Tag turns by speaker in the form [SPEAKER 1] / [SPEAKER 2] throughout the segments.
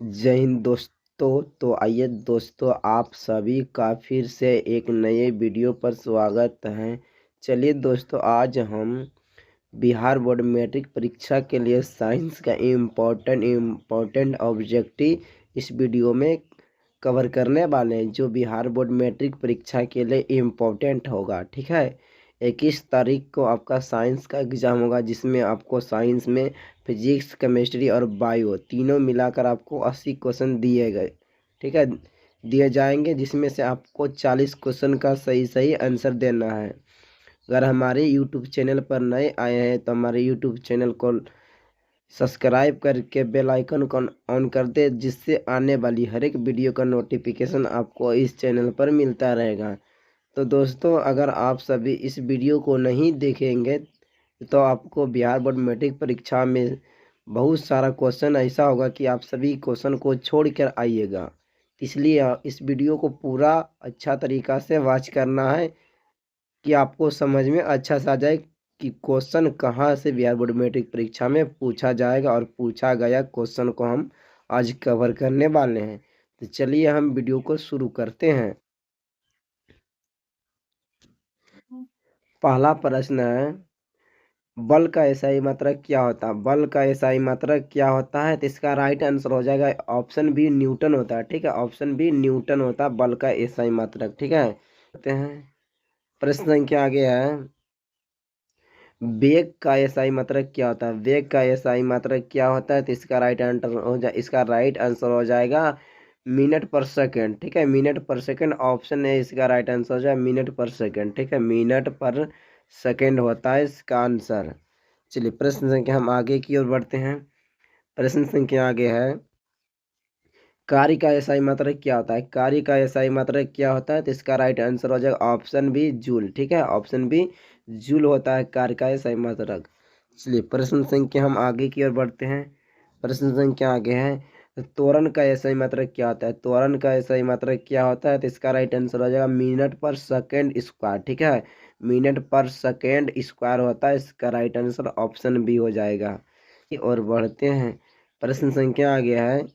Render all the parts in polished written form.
[SPEAKER 1] जय हिंद दोस्तों। तो आइए दोस्तों, आप सभी का फिर से एक नए वीडियो पर स्वागत है। चलिए दोस्तों, आज हम बिहार बोर्ड मैट्रिक परीक्षा के लिए साइंस का इम्पोर्टेंट ऑब्जेक्टिव इस वीडियो में कवर करने वाले हैं, जो बिहार बोर्ड मैट्रिक परीक्षा के लिए इम्पोर्टेंट होगा। ठीक है, 21 तारीख को आपका साइंस का एग्ज़ाम होगा, जिसमें आपको साइंस में फिजिक्स, केमिस्ट्री और बायो तीनों मिलाकर आपको 80 क्वेश्चन दिए गए, ठीक है, दिए जाएंगे, जिसमें से आपको 40 क्वेश्चन का सही सही आंसर देना है। अगर हमारे यूट्यूब चैनल पर नए आए हैं तो हमारे यूट्यूब चैनल को सब्सक्राइब करके बेल आइकन को ऑन कर दे, जिससे आने वाली हर एक वीडियो का नोटिफिकेशन आपको इस चैनल पर मिलता रहेगा। तो दोस्तों, अगर आप सभी इस वीडियो को नहीं देखेंगे तो आपको बिहार बोर्ड मैट्रिक परीक्षा में बहुत सारा क्वेश्चन ऐसा होगा कि आप सभी क्वेश्चन को छोड़ कर आइएगा। इसलिए इस वीडियो को पूरा अच्छा तरीक़ा से वॉच करना है कि आपको समझ में अच्छा से आ जाए कि क्वेश्चन कहाँ से बिहार बोर्ड मैट्रिक परीक्षा में पूछा जाएगा, और पूछा गया क्वेश्चन को हम आज कवर करने वाले हैं। तो चलिए हम वीडियो को शुरू करते हैं। पहला प्रश्न है, बल का एसआई मात्रक क्या होता है? बल का एसआई मात्रक क्या होता है? तो इसका राइट आंसर हो जाएगा ऑप्शन बी, न्यूटन होता है। ठीक है, ऑप्शन बी न्यूटन होता है बल का एसआई मात्रक। ठीक है, करते हैं। प्रश्न संख्या आगे है, वेग का एसआई मात्रक क्या होता है? वेग का एसआई मात्रक क्या होता है? तो इसका राइट आंसर हो जाएगा मिनट पर सेकेंड। ठीक है, मिनट पर सेकेंड ऑप्शन है इसका राइट आंसर हो जाएगा मिनट पर सेकेंड। ठीक है, मिनट पर सेकेंड होता है इसका आंसर। चलिए प्रश्न संख्या हम आगे की ओर बढ़ते हैं। प्रश्न संख्या आगे है, कार्य का एसआई मात्रक क्या होता है? कार्य का एसआई मात्रक क्या होता है? तो इसका राइट आंसर हो जाएगा ऑप्शन बी, जूल। ठीक है, ऑप्शन बी जूल होता है कार्य का एसआई मात्रक। चलिए प्रश्न संख्या हम आगे की ओर बढ़ते हैं। प्रश्न संख्या आगे है, त्वरण का एसआई मात्रक क्या होता है? त्वरण का एसआई मात्रक क्या होता है? तो इसका राइट आंसर हो जाएगा मिनट पर सेकेंड स्क्वायर। ठीक है, मिनट पर सेकेंड स्क्वायर होता है, इसका राइट आंसर ऑप्शन बी हो जाएगा। और बढ़ते हैं। प्रश्न संख्या आगे है,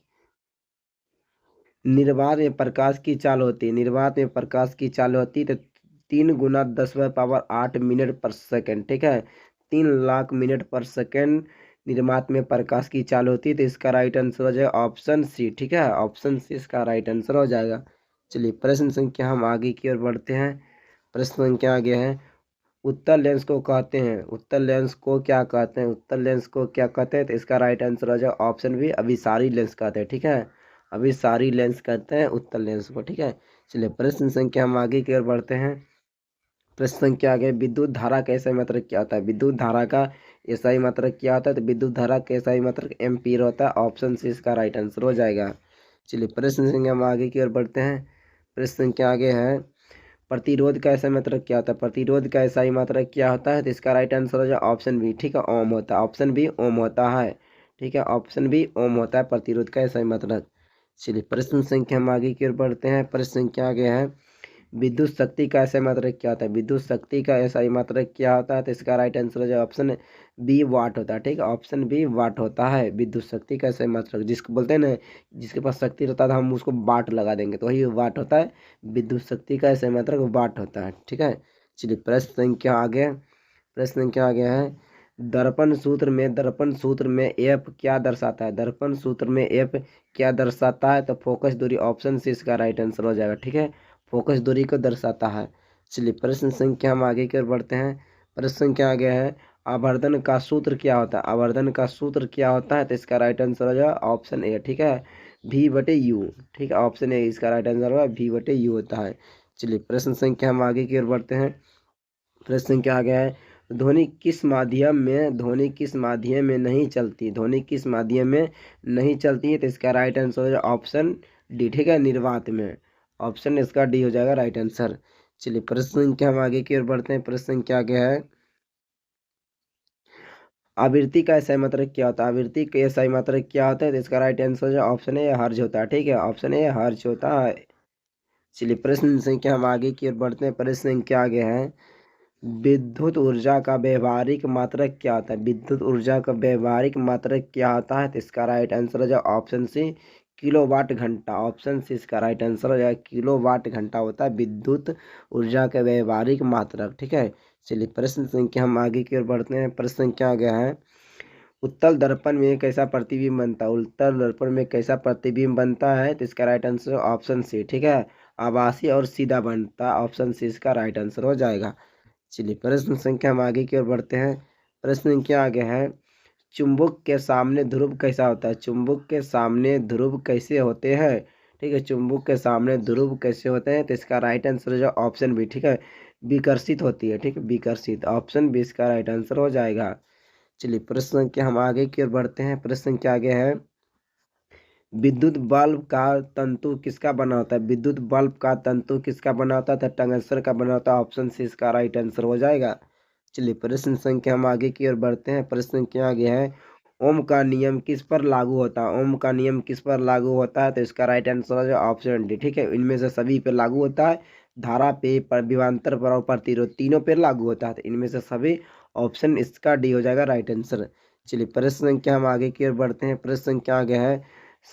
[SPEAKER 1] निर्वात में प्रकाश की चाल होती है। निर्वात में प्रकाश की चाल होती है तो 3 × 10⁸ मिनट पर सेकेंड। ठीक है, 3 लाख मिनट पर सेकेंड निर्वात में प्रकाश की चाल होती है, तो इसका राइट आंसर हो जाएगा ऑप्शन सी। ठीक है, ऑप्शन सी इसका राइट आंसर हो जाएगा। चलिए प्रश्न संख्या हम आगे की ओर बढ़ते हैं। प्रश्न संख्या आगे है, उत्तल लेंस को कहते हैं, उत्तल लेंस को क्या कहते हैं? उत्तल लेंस को क्या कहते हैं? तो इसका राइट आंसर हो जाएगा ऑप्शन बी, अभिसारी लेंस कहते हैं। ठीक है, अभिसारी लेंस कहते हैं उत्तल लेंस को। ठीक है, चलिए प्रश्न संख्या हम आगे की ओर बढ़ते हैं। प्रश्न संख्या आगे, विद्युत धारा का एसआई मात्रक क्या होता है? विद्युत धारा का एसआई मात्रक क्या होता है? तो विद्युत धारा का एसआई मात्रक एम्पीयर होता है, ऑप्शन सी इसका राइट आंसर हो जाएगा। चलिए प्रश्न संख्या हम आगे की ओर बढ़ते हैं। प्रश्न संख्या आगे है, प्रतिरोध का एसआई मात्रक क्या होता है? प्रतिरोध का एसआई मात्रक क्या होता है? तो इसका राइट आंसर हो जाए ऑप्शन बी। ठीक है, ओम होता है, ऑप्शन बी ओम होता है। ठीक है, ऑप्शन बी ओम होता है प्रतिरोध का एसआई मात्रक। चलिए प्रश्न संख्या हम आगे की ओर बढ़ते हैं। प्रश्न संख्या आगे है, विद्युत शक्ति का एसआई मात्रक क्या होता है? विद्युत शक्ति का एसआई मात्रक क्या होता है? तो इसका राइट आंसर हो जाए ऑप्शन बी, वाट होता है। ठीक है, ऑप्शन बी वाट होता है विद्युत शक्ति का एसआई मात्रक। जिसको बोलते हैं ना, जिसके पास शक्ति रहता है हम उसको वाट लगा देंगे, तो वही वाट होता है, विद्युत शक्ति का एसआई मात्रक वाट होता है। ठीक है, चलिए प्रश्न संख्या आगे। प्रश्न संख्या आगे है, दर्पण सूत्र में एफ क्या दर्शाता है? दर्पण सूत्र में एफ क्या दर्शाता है? तो फोकस दूरी, ऑप्शन सी इसका राइट आंसर हो जाएगा। ठीक है, फोकस दूरी को दर्शाता है। चलिए प्रश्न संख्या हम आगे की ओर बढ़ते हैं। प्रश्न संख्या आगे है, आवर्धन का सूत्र क्या होता है? आवर्धन का सूत्र क्या होता है? तो इसका राइट आंसर हो जाएगा ऑप्शन ए। ठीक है, V/U। ठीक है, ऑप्शन ए इसका राइट आंसर होगा, V/U होता है। चलिए प्रश्न संख्या हम आगे की ओर बढ़ते हैं। प्रश्न संख्या आगे है, ध्वनि किस माध्यम में नहीं चलती? ध्वनि किस माध्यम में नहीं चलती है? तो इसका राइट आंसर हो जाएगा ऑप्शन डी। ठीक है, निर्वात में, ऑप्शन इसका डी हो जाएगा राइट आंसर। चलिए प्रश्न संख्या हम आगे की ओर बढ़ते हैं। प्रश्न संख्या आगे है, आवृत्ति का एसआई मात्रक क्या होता है? आवृत्ति का एसआई मात्रक क्या होता है? तो इसका राइट आंसर हो जाएगा ऑप्शन ए, हर्ज होता है। ठीक है, ऑप्शन ए हर्ज होता है। चलिए प्रश्न संख्या हम आगे की ओर बढ़ते हैं। प्रश्न संख्या आगे है, विद्युत ऊर्जा का व्यवहारिक मात्रक क्या होता है? विद्युत ऊर्जा का व्यवहारिक मात्रक क्या होता है? तो इसका राइट आंसर हो जाए ऑप्शन सी, किलोवाट घंटा। ऑप्शन सी इसका राइट आंसर हो जाएगा। किलोवाट घंटा होता है विद्युत ऊर्जा का व्यवहारिक मात्रक। ठीक है, चलिए प्रश्न संख्या हम आगे की ओर बढ़ते हैं। प्रश्न संख्या आ गया है, उत्तल दर्पण में कैसा प्रतिबिंब बनता है। उत्तल दर्पण में कैसा प्रतिबिंब बनता है, तो इसका राइट आंसर ऑप्शन सी। ठीक है, आभासी और सीधा बनता है। ऑप्शन सी इसका राइट आंसर हो जाएगा। चलिए प्रश्न संख्या हम आगे की ओर बढ़ते हैं। प्रश्न संख्या आगे है, चुंबक के सामने ध्रुव कैसा होता है। चुंबक के सामने ध्रुव कैसे होते हैं। ठीक है, चुंबक के सामने ध्रुव कैसे होते हैं, तो इसका राइट आंसर हो जाएगा ऑप्शन बी। ठीक है, विकर्षित होती है। ठीक है, विकर्षित। ऑप्शन बी इसका राइट आंसर हो जाएगा। चलिए प्रश्न संख्या हम आगे की ओर बढ़ते हैं। प्रश्न संख्या आगे है, विद्युत बल्ब का तंतु किसका बना होता है। विद्युत बल्ब का तंतु किसका बना होता है, तो टंगस्टर का बना होता है। ऑप्शन सी इसका राइट आंसर हो जाएगा। चलिए प्रश्न संख्या हम आगे की ओर बढ़ते हैं। प्रश्न संख्या आगे है, ओम का नियम किस पर लागू होता है। ओम का नियम किस पर लागू होता है, तो इसका राइट आंसर हो जाएगा ऑप्शन डी। ठीक है, इनमें से सभी पे लागू होता है। धारा पे, पर विभवांतर पर और प्रतिरोध, तीनों पे लागू होता है। तो इनमें से सभी, ऑप्शन इसका डी हो जाएगा राइट आंसर। चलिए प्रश्न संख्या हम आगे की ओर बढ़ते हैं। प्रश्न संख्या आगे है,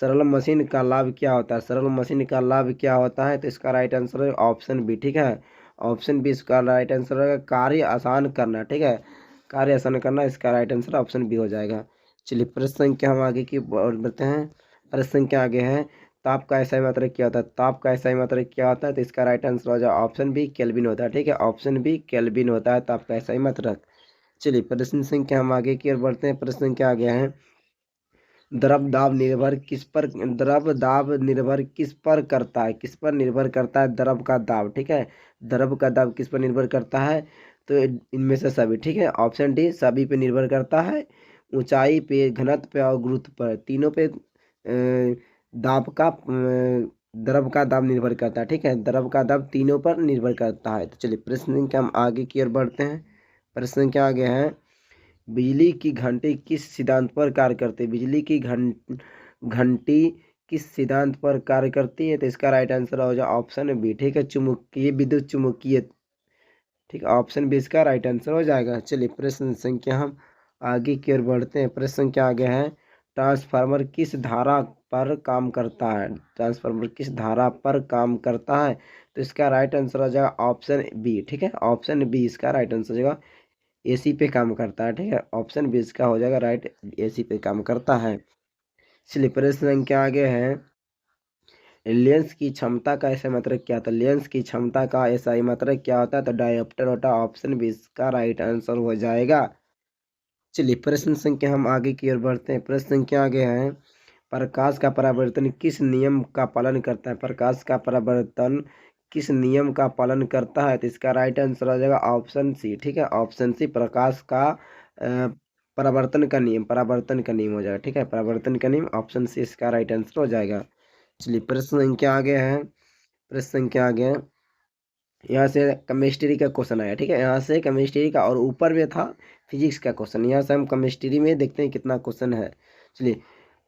[SPEAKER 1] सरल मशीन का लाभ क्या होता है। सरल मशीन का लाभ क्या होता है, तो इसका राइट आंसर है ऑप्शन बी। ठीक है, ऑप्शन बी इसका राइट आंसर है कार्य आसान करना। ठीक है, कार्य आसान करना इसका राइट आंसर ऑप्शन बी हो जाएगा। चलिए प्रश्न संख्या हम आगे की ओर बढ़ते हैं। प्रश्न संख्या आगे है, ताप का ऐसा मात्रक क्या होता है। ताप का ऐसा मात्रक क्या होता है, तो इसका राइट आंसर हो जाएगा ऑप्शन बी, केल्विन होता है। ठीक है, ऑप्शन बी केल्विन होता है ताप का ऐसा मात्रक। चलिए प्रश्न संख्या हम आगे की ओर बढ़ते हैं। प्रश्न संख्या आगे है, द्रव दाब निर्भर किस पर करता है। किस पर निर्भर करता है द्रव का दाब। ठीक है, द्रव का दाब किस पर निर्भर करता है, तो इनमें से सभी। ठीक है, ऑप्शन डी सभी पे निर्भर करता है। ऊंचाई पे, घनत्व पे और गुरुत्व पर, तीनों पे द्रव का दाब निर्भर करता है। ठीक है, द्रव का दाब तीनों पर निर्भर करता है। तो चलिए प्रश्न के हम आगे की ओर बढ़ते हैं। प्रश्न के आगे है, बिजली की घंटी किस सिद्धांत पर कार्य करती है। बिजली की घंटी किस सिद्धांत पर कार्य करती है, तो इसका राइट आंसर हो जाए ऑप्शन बी। ठीक है, चुंबकीय, विद्युत चुम्बकीय। ठीक है, ऑप्शन बी इसका राइट आंसर हो जाएगा। चलिए प्रश्न संख्या हम आगे की ओर बढ़ते हैं। प्रश्न संख्या आगे है, ट्रांसफार्मर किस धारा पर काम करता है। ट्रांसफार्मर किस धारा पर काम करता है, तो इसका राइट आंसर हो जाएगा ऑप्शन बी। ठीक है, ऑप्शन बी इसका राइट आंसर हो जाएगा, एसी पे काम करता है। ठीक है, ऑप्शन बी इसका हो जाएगा राइट, एसी पे काम करता है। चलिए प्रश्न संख्या आगे है, लेंस की क्षमता का ऐसा मात्रक क्या था। लेंस की क्षमता का ऐसा ही मात्रक क्या होता है, तो डायोप्टर होता है। ऑप्शन बी इसका राइट आंसर हो जाएगा। चलिए प्रश्न संख्या हम आगे की ओर बढ़ते हैं। प्रश्न संख्या आगे है, प्रकाश का परावर्तन किस नियम का पालन करता है। प्रकाश का परावर्तन किस नियम का पालन करता है, तो इसका राइट आंसर हो जाएगा ऑप्शन सी। ठीक है, ऑप्शन सी प्रकाश का परावर्तन का नियम, परावर्तन का नियम हो जाएगा। ठीक है, परावर्तन का नियम, ऑप्शन सी इसका राइट आंसर हो जाएगा। चलिए प्रश्न संख्या आगे है। प्रश्न संख्या आगे है, यहाँ से केमिस्ट्री का क्वेश्चन आया। ठीक है, यहाँ से केमिस्ट्री का, और ऊपर में था फिजिक्स का क्वेश्चन। यहाँ से हम केमिस्ट्री में देखते हैं कितना क्वेश्चन है। चलिए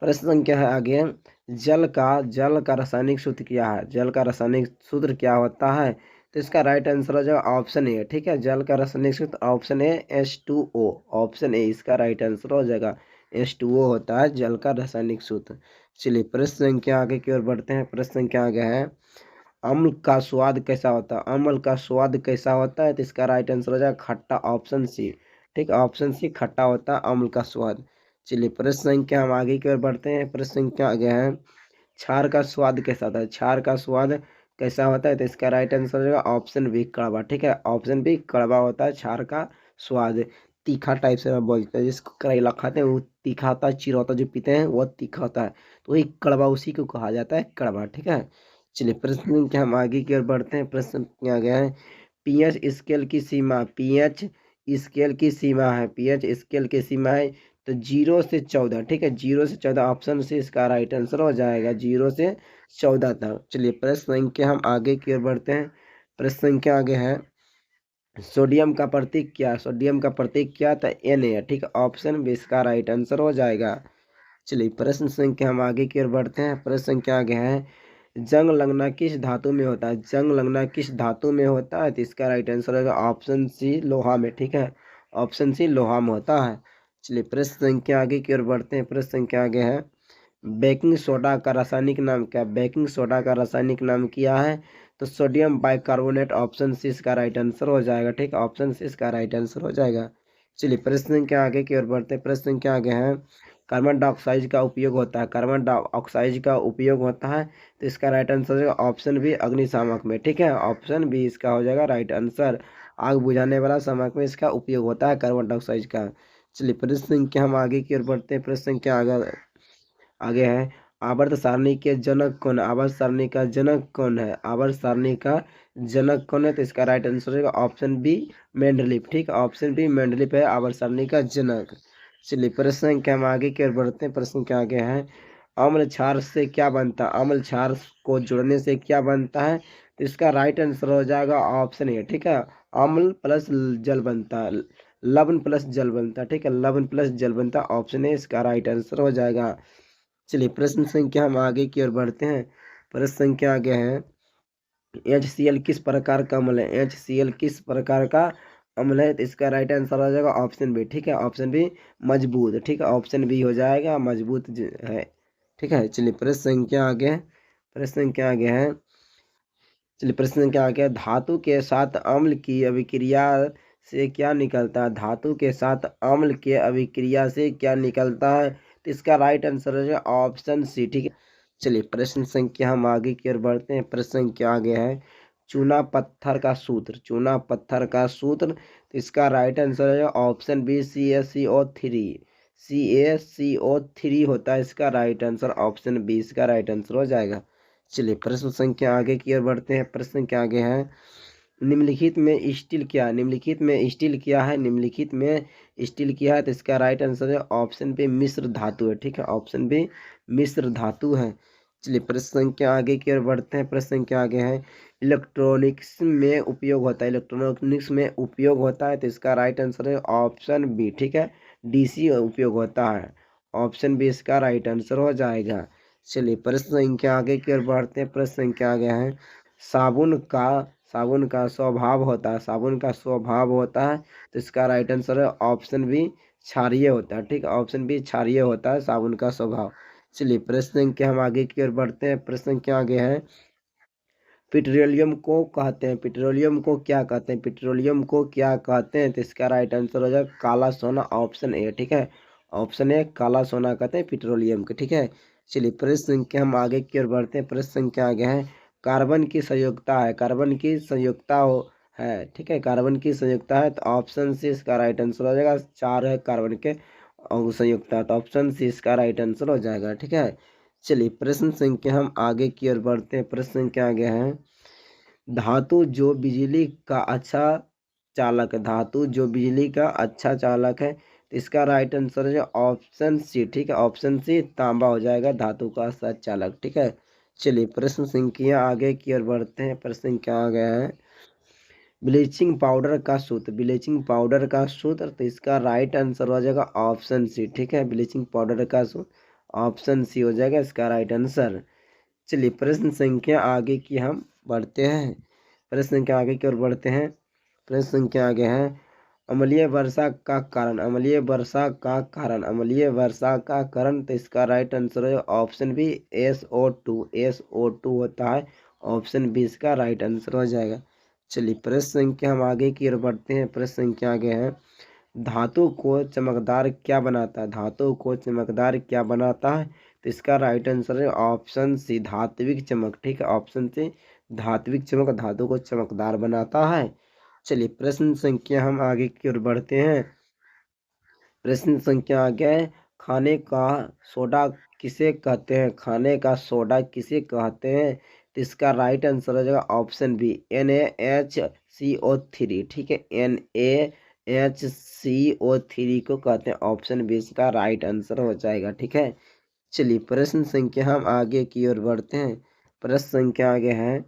[SPEAKER 1] प्रश्न संख्या है आगे, जल का रासायनिक सूत्र क्या है। जल का रासायनिक सूत्र क्या होता है, तो इसका राइट आंसर हो जाएगा ऑप्शन ए। ठीक है, जल का रासायनिक सूत्र option A H2O। Option A इसका राइट आंसर हो जाएगा, H2O होता है जल का रासायनिक सूत्र। चलिए प्रश्न संख्या आगे की ओर बढ़ते हैं। प्रश्न संख्या आगे है, अम्ल का स्वाद कैसा होता है। अम्ल का स्वाद कैसा होता है, तो इसका राइट आंसर हो जाएगा खट्टा। Option C. ठीक है, ऑप्शन सी खट्टा होता है अम्ल का स्वाद। चलिए प्रश्न संख्या हम आगे की ओर बढ़ते हैं। प्रश्न संख्या आगे है, क्षार का स्वाद कैसा होता है। क्षार का स्वाद कैसा होता है, तो इसका राइट आंसर हो जाएगा ऑप्शन बी, कड़वा। ठीक है, ऑप्शन बी कड़वा होता है क्षार का स्वाद। तीखा टाइप से बोलते हैं, जिसको करेला खाते हैं वो तीखा होता है, चिरौता जो पीते हैं वो तीखा होता है, तो वही कड़वा, उसी को कहा जाता है कड़वा। ठीक है, चलिए प्रश्न के हम आगे की ओर बढ़ते हैं। प्रश्न क्या गया है, पीएच स्केल की सीमा। पीएच स्केल की सीमा है, पीएच स्केल की सीमा है तो 0 से 14। ठीक है, 0 से 14 ऑप्शन से इसका राइट आंसर हो जाएगा, 0 से 14 तक। चलिए प्रश्न संख्या हम आगे की ओर बढ़ते हैं। प्रश्न संख्या आगे है, सोडियम का प्रतीक क्या। सोडियम का प्रतीक क्या था, Na है। ठीक है, ऑप्शन बी इसका राइट आंसर हो जाएगा। चलिए प्रश्न संख्या हम आगे की ओर बढ़ते हैं। प्रश्न संख्या आगे है, जंग लगना किस धातु में होता है। जंग लगना किस धातु में होता है, तो इसका राइट आंसर होगा ऑप्शन सी, लोहा में। ठीक है, ऑप्शन सी लोहा में होता है। चलिए प्रश्न संख्या आगे की ओर बढ़ते हैं। प्रश्न संख्या आगे है, बेकिंग सोडा का रासायनिक नाम क्या है? बेकिंग सोडा का रासायनिक नाम क्या है? तो सोडियम बाइकार्बोनेट। ऑप्शन सी इसका राइट आंसर हो जाएगा। ठीक है, ऑप्शन सी इसका राइट आंसर हो जाएगा। चलिए प्रश्न के आगे की ओर बढ़ते हैं। प्रश्न के आगे है कार्बन डाइऑक्साइड का उपयोग होता है। कार्बन डाइऑक्साइड का उपयोग होता है तो इसका राइट आंसर हो जाएगा ऑप्शन बी अग्निशामक में। ठीक है, ऑप्शन बी इसका हो जाएगा राइट आंसर। आग बुझाने वाला सामक में इसका उपयोग होता है कार्बन डाइऑक्साइड का। चलिए प्रश्न के हम आगे की ओर बढ़ते हैं। प्रश्न के आगे आगे है आवर्त सारणी के जनक कौन है? आवर्त सारणी का जनक कौन है? आवर्त सारणी का जनक कौन है? तो इसका राइट आंसर है ऑप्शन बी मेंडलीफ। ठीक है, ऑप्शन बी मेंडलीफ है आवर्त सारणी का जनक। चलिए प्रश्न के हम आगे की ओर बढ़ते हैं। प्रश्न के आगे है अम्ल क्षार से क्या बनता है? अम्ल क्षार को जोड़ने से क्या बनता है? तो इसका राइट आंसर हो जाएगा ऑप्शन ए। ठीक है, अम्ल प्लस जल बनता है, लवण प्लस जल बनता है। ठीक है, लवण प्लस जल बनता है। ऑप्शन ए इसका राइट आंसर हो जाएगा। चलिए प्रश्न संख्या हम आगे की ओर बढ़ते हैं। प्रश्न संख्या आगे है HCl किस प्रकार का अम्ल है? HCl किस प्रकार का अम्ल है? तो इसका राइट आंसर हो जाएगा ऑप्शन बी। ठीक है, ऑप्शन बी मजबूत। ठीक है, ऑप्शन बी हो जाएगा मजबूत है। ठीक है, चलिए प्रश्न संख्या आगे है। प्रश्न संख्या आगे है चलिए प्रश्न क्या आगे है धातु के साथ अम्ल की अभिक्रिया से क्या निकलता है? धातु के साथ अम्ल के अभिक्रिया से क्या निकलता है? तो इसका राइट आंसर है ऑप्शन सी। ठीक है, चलिए प्रश्न संख्या हम आगे की ओर बढ़ते हैं। प्रश्न संख्या आगे है चूना पत्थर का सूत्र। चूना पत्थर का सूत्र। तो इसका राइट आंसर है ऑप्शन बी CaCO3। CaCO3 होता है इसका राइट आंसर। ऑप्शन बी इसका राइट आंसर हो जाएगा। चलिए प्रश्न संख्या आगे की ओर बढ़ते हैं। प्रश्न के आगे है निम्नलिखित में स्टील क्या है? निम्नलिखित में स्टील क्या है? निम्नलिखित में स्टील क्या है? तो इसका राइट आंसर है ऑप्शन पे मिश्र धातु है। ठीक है, ऑप्शन बी मिश्र धातु है। चलिए प्रश्न संख्या आगे की ओर बढ़ते हैं। प्रश्न संख्या आगे है इलेक्ट्रॉनिक्स में उपयोग होता है। इलेक्ट्रॉनिक्स में उपयोग होता है तो इसका राइट आंसर है ऑप्शन बी। ठीक है, DC उपयोग होता है। ऑप्शन बी इसका राइट आंसर हो जाएगा। चलिए प्रश्न संख्या आगे की ओर बढ़ते हैं। प्रश्न संख्या आगे है साबुन का साबुन का स्वभाव होता है। साबुन का स्वभाव होता है तो इसका राइट आंसर है ऑप्शन बी क्षारीय होता है। ठीक है, ऑप्शन बी क्षारीय होता है साबुन का स्वभाव। चलिए प्रश्न के हम आगे की ओर बढ़ते हैं। प्रश्न के आगे है पेट्रोलियम को कहते हैं। पेट्रोलियम को क्या कहते हैं? पेट्रोलियम को क्या कहते हैं? तो इसका राइट आंसर हो जाएगा काला सोना। Option A. ठीक है, ऑप्शन ए काला सोना कहते हैं पेट्रोलियम के। ठीक है, चलिए प्रश्न के हम आगे की ओर बढ़ते हैं। प्रश्न के आगे है कार्बन की संयुक्ता है। कार्बन की संयुक्ता हो है। ठीक है, कार्बन की संयुक्ता है तो ऑप्शन सी इसका राइट आंसर हो जाएगा। 4 है कार्बन के और संयुक्ता, तो ऑप्शन सी इसका राइट आंसर हो जाएगा। ठीक है, चलिए प्रश्न संख्या हम आगे की ओर बढ़ते हैं। प्रश्न के आगे हैं धातु जो बिजली का अच्छा चालक है। धातु जो बिजली का अच्छा चालक है तो इसका राइट आंसर है ऑप्शन सी। ठीक है, ऑप्शन सी तांबा हो जाएगा धातु का अच्छा चालक। ठीक है, चलिए प्रश्न संख्या आगे की ओर बढ़ते हैं। प्रश्न क्या आ गया है ब्लीचिंग पाउडर का सूत्र। ब्लीचिंग पाउडर का सूत्र। तो इसका राइट आंसर हो जाएगा ऑप्शन सी। ठीक है, ब्लीचिंग पाउडर का सूत्र ऑप्शन सी हो जाएगा इसका राइट आंसर। चलिए प्रश्न संख्या आगे की हम बढ़ते हैं। प्रश्न संख्या आगे की ओर बढ़ते हैं। प्रश्न संख्या आगे है अम्लीय वर्षा का कारण। अम्लीय वर्षा का कारण। अम्लीय वर्षा का कारण। तो इसका राइट आंसर है ऑप्शन बी SO2। SO2 होता है। ऑप्शन बी इसका राइट आंसर हो जाएगा। चलिए प्रश्न संख्या हम आगे की ओर बढ़ते हैं। प्रश्न संख्या आगे है धातु को चमकदार क्या बनाता है? धातु को चमकदार क्या बनाता है? तो इसका राइट आंसर है ऑप्शन सी धात्विक चमक। ठीक है, ऑप्शन सी धात्विक चमक धातु को चमकदार बनाता है। चलिए प्रश्न संख्या हम आगे की ओर बढ़ते हैं। प्रश्न संख्या आगे है खाने का सोडा किसे कहते हैं? खाने का सोडा किसे कहते हैं? तो इसका राइट आंसर हो जाएगा ऑप्शन बी NaHCO3। ठीक है, NaHCO3 को कहते हैं। ऑप्शन बी इसका राइट आंसर हो जाएगा। ठीक है, चलिए प्रश्न संख्या हम आगे की ओर बढ़ते हैं। प्रश्न संख्या आगे है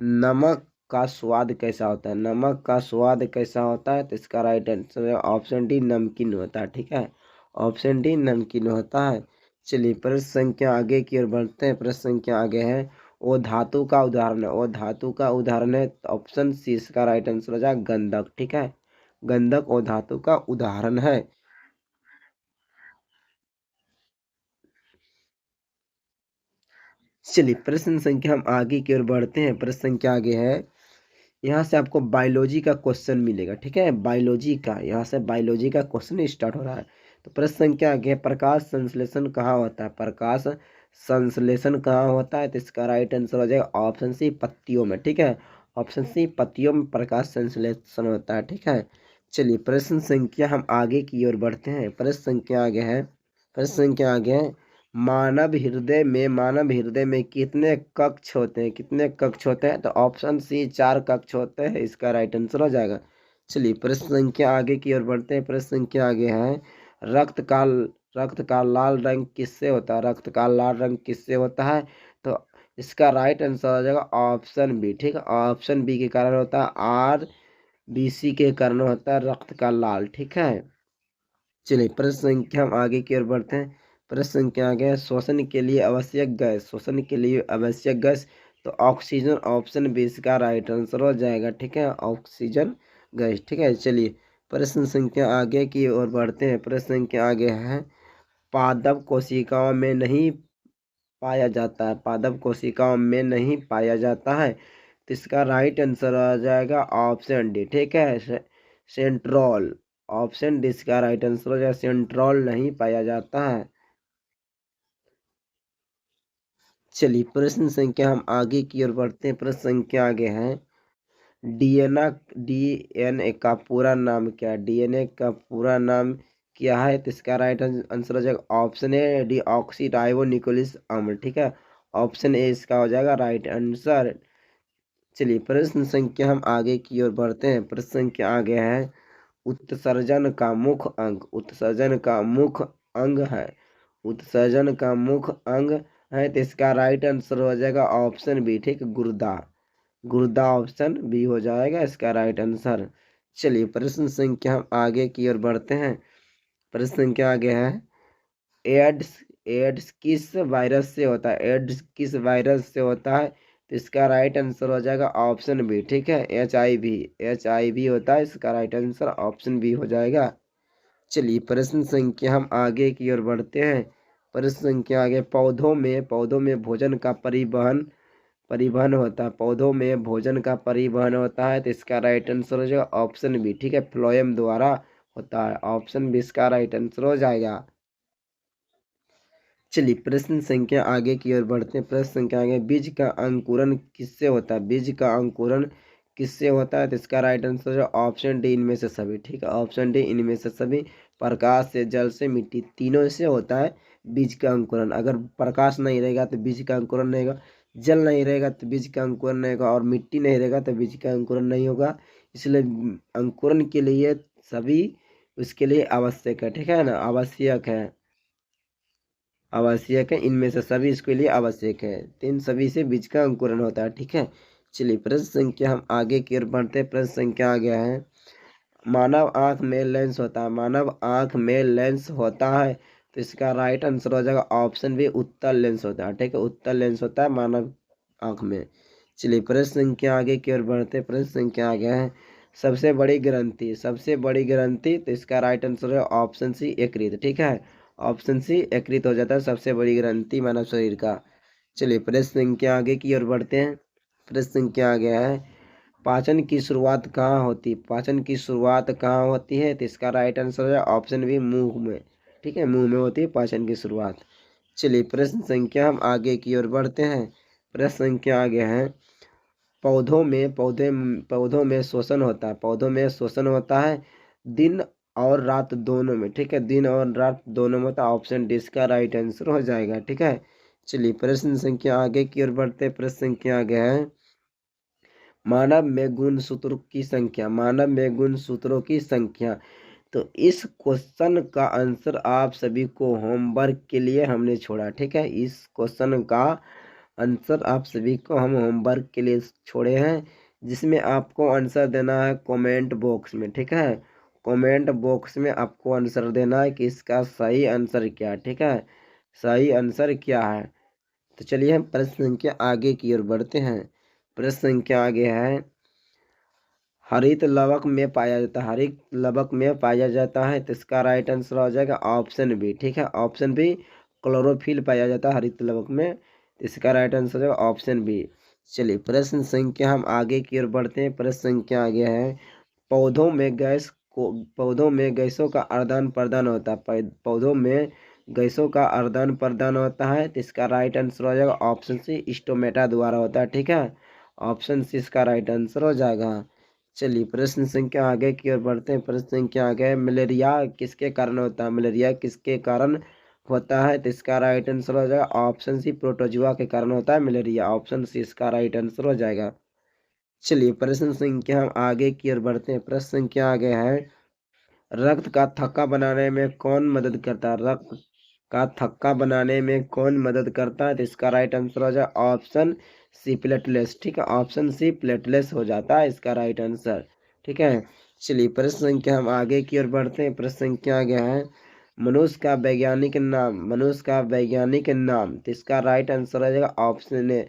[SPEAKER 1] नमक का स्वाद कैसा होता है? नमक का स्वाद कैसा होता है? तो इसका राइट आंसर है ऑप्शन डी नमकीन होता है। ठीक है, ऑप्शन डी नमकीन होता है। चलिए प्रश्न संख्या आगे की ओर बढ़ते हैं। प्रश्न संख्या आगे है वो धातु का उदाहरण है। वो धातु का उदाहरण है तो ऑप्शन सी इसका राइट आंसर हो जाएगा गंधक। ठीक है, गंधक वो धातु का उदाहरण है। चलिए प्रश्न संख्या हम आगे की ओर बढ़ते हैं। प्रश्न संख्या आगे है, यहाँ से आपको बायोलॉजी का क्वेश्चन मिलेगा। ठीक है, बायोलॉजी का, यहाँ से बायोलॉजी का क्वेश्चन स्टार्ट हो रहा है। तो प्रश्न संख्या आगे है, प्रकाश संश्लेषण कहाँ होता है? प्रकाश संश्लेषण कहाँ होता है? तो इसका राइट आंसर हो जाएगा ऑप्शन सी, पत्तियों में। ठीक है, ऑप्शन सी, पत्तियों में प्रकाश संश्लेषण होता है। ठीक है, चलिए प्रश्न संख्या हम आगे की ओर बढ़ते हैं। प्रश्न संख्या आगे है, प्रश्न संख्या आगे है, मानव हृदय में कितने कक्ष होते हैं? कितने कक्ष होते हैं? तो ऑप्शन सी, 4 कक्ष होते हैं, इसका राइट आंसर हो जाएगा। चलिए प्रश्न संख्या आगे की ओर बढ़ते हैं। प्रश्न संख्या आगे है, रक्त का रक्त का लाल रंग किससे होता है? रक्त का लाल रंग किससे होता है? तो इसका राइट आंसर हो जाएगा ऑप्शन बी। ठीक है, ऑप्शन बी के कारण होता है, RBC के कारण होता है रक्त का लाल। ठीक है, चलिए प्रश्न संख्या हम आगे की ओर बढ़ते हैं। प्रश्न संख्या आगे है, श्वसन के लिए आवश्यक गैस, श्वसन के लिए आवश्यक गैस, तो ऑक्सीजन, ऑप्शन बी इसका राइट आंसर हो जाएगा। ठीक है, ऑक्सीजन गैस। ठीक है, चलिए प्रश्न संख्या आगे की ओर बढ़ते हैं। प्रश्न संख्या आगे है, पादप कोशिकाओं में नहीं पाया जाता है, पादप कोशिकाओं में नहीं पाया जाता है, तो इसका राइट आंसर आ जाएगा ऑप्शन डी। ठीक है, सेंट्रोल, ऑप्शन डी इसका राइट आंसर हो जाएगा, सेंट्रोल नहीं पाया जाता है। चलिए प्रश्न संख्या हम आगे की ओर बढ़ते हैं। प्रश्न संख्या आगे है, डीएनए डीएनए का पूरा नाम क्या है? डीएनए का पूरा नाम क्या है? तो इसका राइट आंसर हो जाएगा option A, deoxy ribo nucleic अम्ल। ठीक है, ऑप्शन ए इसका हो जाएगा राइट आंसर। चलिए प्रश्न संख्या हम आगे की ओर बढ़ते हैं। प्रश्न संख्या आगे है, उत्सर्जन का मुख्य अंग, उत्सर्जन का मुख्य अंग है, उत्सर्जन का मुख्य अंग है, तो इसका राइट आंसर हो जाएगा ऑप्शन बी। ठीक, गुर्दा, गुर्दा ऑप्शन बी हो जाएगा इसका राइट आंसर। चलिए प्रश्न संख्या हम आगे की ओर बढ़ते हैं। प्रश्न संख्या आगे है, एड्स, एड्स किस वायरस से होता है? एड्स किस वायरस से होता है? तो इसका राइट आंसर हो जाएगा ऑप्शन बी। ठीक है, HIV, HIV होता है, इसका राइट आंसर ऑप्शन बी हो जाएगा। चलिए प्रश्न संख्या हम आगे की ओर बढ़ते हैं। प्रश्न संख्या आगे, पौधों में भोजन का परिवहन परिवहन होता है, पौधों में भोजन का परिवहन होता है, तो इसका राइट आंसर हो जाएगा ऑप्शन बी। ठीक है, फ्लोएम द्वारा होता है, ऑप्शन बी इसका राइट आंसर हो जाएगा। चलिए प्रश्न संख्या आगे की ओर बढ़ते हैं। प्रश्न संख्या आगे, बीज का अंकुरण किससे होता है? बीज का अंकुरण किससे होता है? तो इसका राइट आंसर है ऑप्शन डी, इनमें से सभी। ठीक है, ऑप्शन डी, इनमें से सभी, प्रकाश से, जल से, मिट्टी, तीनों से होता है बीज का अंकुरण। अगर प्रकाश नहीं रहेगा तो बीज का अंकुरण नहीं होगा, जल नहीं रहेगा तो बीज का अंकुरण नहीं होगा, और मिट्टी नहीं रहेगा तो बीज का अंकुरण नहीं होगा। इसलिए अंकुरण के लिए सभी उसके लिए आवश्यक है। ठीक है ना, आवश्यक है, आवश्यक है, इनमें से सभी इसके लिए आवश्यक है, तो इन सभी से बीज का अंकुरण होता है। ठीक है, चलिए प्रश्न संख्या हम आगे की ओर बढ़ते हैं। प्रश्न संख्या आ गया है, मानव आंख में लेंस होता है, मानव आंख में लेंस होता है, तो इसका राइट आंसर हो जाएगा ऑप्शन बी, उत्तल लेंस होता है। ठीक है, उत्तल लेंस होता है मानव आंख में। चलिए प्रश्न संख्या आगे की ओर बढ़ते हैं। प्रश्न संख्या आ गया है, सबसे बड़ी ग्रंथि, सबसे बड़ी ग्रंथि, तो इसका राइट आंसर है ऑप्शन सी, यकृत। ठीक है, ऑप्शन सी यकृत हो जाता है सबसे बड़ी ग्रंथि मानव शरीर का। चलिए प्रश्न संख्या आगे की ओर बढ़ते हैं। प्रश्न संख्या आ गया है, पाचन की शुरुआत कहाँ होती है? पाचन की शुरुआत कहाँ होती है? तो इसका राइट आंसर है ऑप्शन बी, मुंह में। ठीक है, मुंह में होती है पाचन की शुरुआत। चलिए प्रश्न संख्या हम आगे की ओर बढ़ते हैं। प्रश्न संख्या आगे है, पौधों में श्वसन होता है, पौधों में श्वसन होता है दिन और रात दोनों में। ठीक है, दिन और रात दोनों में होता है, ऑप्शन डी इसका राइट आंसर हो जाएगा। ठीक है, चलिए प्रश्न संख्या आगे की ओर बढ़ते हैं। प्रश्न संख्या आगे है, मानव में गुणसूत्रों की संख्या, मानव में गुणसूत्रों की संख्या, तो इस क्वेश्चन का आंसर आप सभी को होमवर्क के लिए हमने छोड़ा। ठीक है, इस क्वेश्चन का आंसर आप सभी को हम होमवर्क के लिए छोड़े हैं, जिसमें आपको आंसर देना है कमेंट बॉक्स में। ठीक है, कमेंट बॉक्स में आपको आंसर देना है कि इसका सही आंसर क्या है। ठीक है, सही आंसर क्या है। तो चलिए हम प्रश्न संख्या आगे की ओर बढ़ते हैं। प्रश्न संख्या आगे है, हरित लवक में पाया जाता है, हरित लवक में पाया जाता है, तो इसका राइट आंसर हो जाएगा ऑप्शन बी। ठीक है, ऑप्शन बी, क्लोरोफिल पाया जाता है हरित लवक में, तो इसका राइट आंसर है ऑप्शन बी। चलिए प्रश्न संख्या हम आगे की ओर बढ़ते हैं। प्रश्न संख्या आगे है, पौधों में गैस को पौधों में गैसों का आदान प्रदान होता है। पौधों में गैसों का आदान प्रदान होता है, तो इसका राइट आंसर हो जाएगा ऑप्शन सी, स्टोमेटा द्वारा होता है। ठीक है, ऑप्शन सी इसका राइट आंसर हो जाएगा। चलिए प्रश्न संख्या आगे की ओर बढ़ते हैं। प्रश्न संख्या आगे है, मलेरिया किसके कारण होता है? मलेरिया किसके कारण होता है? तो इसका राइट आंसर हो जाएगा ऑप्शन सी, प्रोटोजुआ के कारण होता है मलेरिया। ऑप्शन सी इसका राइट आंसर हो जाएगा। चलिए प्रश्न संख्या हम आगे की ओर बढ़ते हैं। प्रश्न संख्या आगे है, रक्त का थक्का बनाने में कौन मदद करता है? रक्त का थक्का बनाने में कौन मदद करता है? तो इसका राइट आंसर हो जाए ऑप्शन सी, प्लेटलेस। ठीक है, ऑप्शन सी प्लेटलेस हो जाता है इसका राइट आंसर। ठीक है, चलिए प्रश्न संख्या हम आगे की ओर बढ़ते हैं। प्रश्न संख्या आगे है, मनुष्य का वैज्ञानिक नाम। मनुष्य का वैज्ञानिक नाम, तो इसका राइट आंसर हो जाएगा ऑप्शन ए,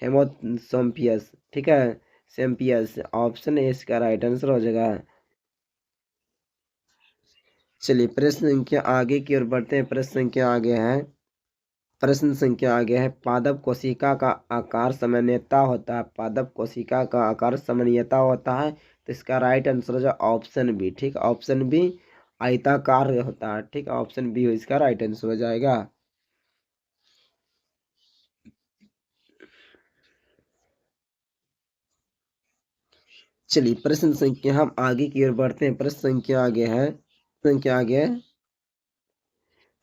[SPEAKER 1] हेमोसोम्पियस। ठीक है, सेम्पियस। ऑप्शन ए इसका राइट आंसर हो जाएगा। चलिए प्रश्न संख्या आगे की ओर बढ़ते हैं। प्रश्न संख्या आगे है, प्रश्न संख्या आगे है, पादप कोशिका का आकार सामान्यता होता है। पादप कोशिका का आकार सामान्यता होता है, तो इसका राइट आंसर है ऑप्शन बी। ठीक, ऑप्शन बी आयताकार होता है। ठीक, ऑप्शन बी इसका राइट आंसर हो जाएगा। चलिए प्रश्न संख्या हम आगे की ओर बढ़ते हैं। प्रश्न संख्या आगे है, संख्या आगे है,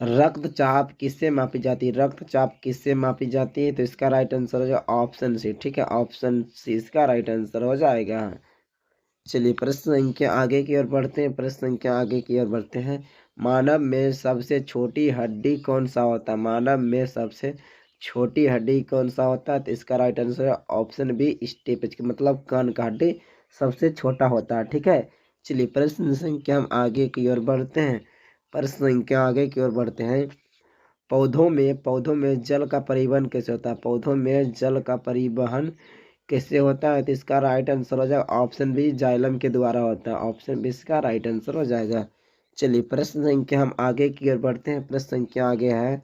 [SPEAKER 1] रक्तचाप किससे मापी जाती है? रक्तचाप किससे मापी जाती है? तो इसका राइट आंसर हो जाएगा ऑप्शन सी। ठीक है, ऑप्शन सी इसका राइट आंसर हो जाएगा। चलिए प्रश्न संख्या आगे की ओर बढ़ते हैं। प्रश्न संख्या आगे की ओर बढ़ते हैं, मानव में सबसे छोटी हड्डी कौन सा होता है? मानव में सबसे छोटी हड्डी कौन सा होता है? तो इसका राइट आंसर है ऑप्शन बी, स्टेपच, मतलब कान का हड्डी सबसे छोटा होता है। ठीक है, चलिए प्रश्न संख्या हम आगे की ओर बढ़ते हैं। प्रश्न संख्या आगे की ओर बढ़ते हैं, पौधों में जल का परिवहन कैसे होता है? पौधों में जल का परिवहन कैसे होता है? तो इसका राइट आंसर हो जाएगा ऑप्शन बी, जाइलम के द्वारा होता है। ऑप्शन बी इसका राइट आंसर हो जाएगा। चलिए प्रश्न संख्या हम आगे की ओर बढ़ते हैं। प्रश्न संख्या आगे है,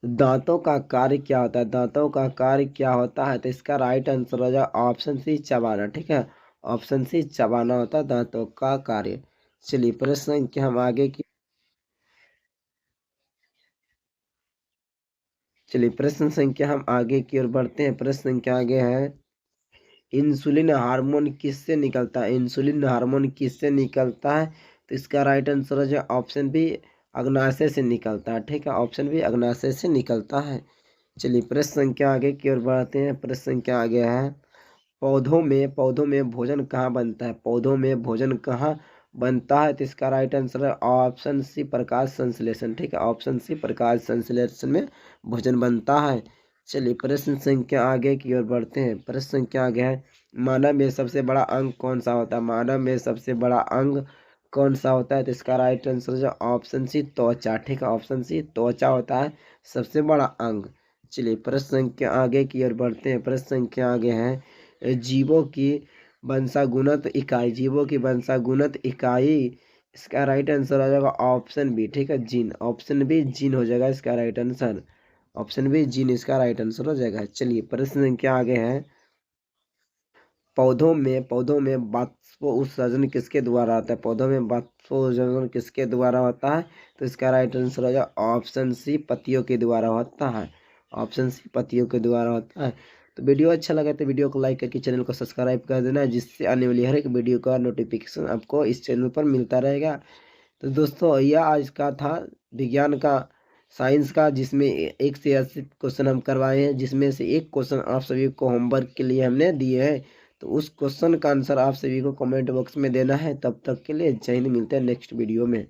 [SPEAKER 1] दांतों का कार्य क्या होता है? दांतों का कार्य क्या होता है? तो इसका राइट आंसर हो जाएगा ऑप्शन सी, चबाना। ठीक है, ऑप्शन सी चबाना होता है दांतों का कार्य। चलिए प्रश्न संख्या हम आगे की चलिए प्रश्न संख्या हम आगे की ओर बढ़ते हैं। प्रश्न संख्या आगे है, इंसुलिन हार्मोन किससे निकलता है? इंसुलिन हार्मोन किससे निकलता है? तो इसका राइट आंसर है ऑप्शन बी, अग्नाशय से निकलता है। ठीक है, ऑप्शन बी अग्नाशय से निकलता है। चलिए प्रश्न संख्या आगे की ओर बढ़ते हैं। प्रश्न संख्या आगे है, पौधों में भोजन कहाँ बनता है? पौधों में भोजन कहाँ बनता है? तो इसका राइट आंसर है ऑप्शन सी, प्रकाश संश्लेषण। ठीक है, ऑप्शन सी प्रकाश संश्लेषण में भोजन बनता है। चलिए प्रश्न संख्या आगे की ओर बढ़ते हैं। प्रश्न संख्या आगे है, मानव में सबसे बड़ा अंग कौन सा होता है? मानव में सबसे बड़ा अंग कौन सा होता है? तो इसका राइट आंसर है ऑप्शन सी, त्वचा। ठीक है, ऑप्शन सी त्वचा होता है सबसे बड़ा अंग। चलिए प्रश्न संख्या आगे की ओर बढ़ते हैं। प्रश्न संख्या आगे है, जीवों की वंशागुणत इकाई। जीवों की वंशागुणत इकाई, इसका राइट आंसर हो जाएगा ऑप्शन बी। ठीक है, जीन। ऑप्शन बी जीन हो जाएगा इसका right answer. Option B gene इसका राइट आंसर हो जाएगा। चलिए प्रश्न संख्या आगे है, पौधों में वाष्प उत्सर्जन किसके द्वारा होता है? पौधों में वाष्प उत्सर्जन किसके द्वारा होता है? तो इसका राइट आंसर हो जाएगा ऑप्शन सी, पत्तियों के द्वारा होता है। ऑप्शन सी पत्तियों के द्वारा होता है। तो वीडियो अच्छा लगा तो वीडियो को लाइक करके चैनल को सब्सक्राइब कर देना, जिससे आने वाली हर एक वीडियो का नोटिफिकेशन आपको इस चैनल पर मिलता रहेगा। तो दोस्तों यह आज का था विज्ञान का, साइंस का, जिसमें एक से 80 क्वेश्चन हम करवाए हैं, जिसमें से एक क्वेश्चन आप सभी को होमवर्क के लिए हमने दिए हैं। तो उस क्वेश्चन का आंसर आप सभी को कमेंट बॉक्स में देना है। तब तक के लिए जय हिंद, मिलते हैं नेक्स्ट वीडियो में।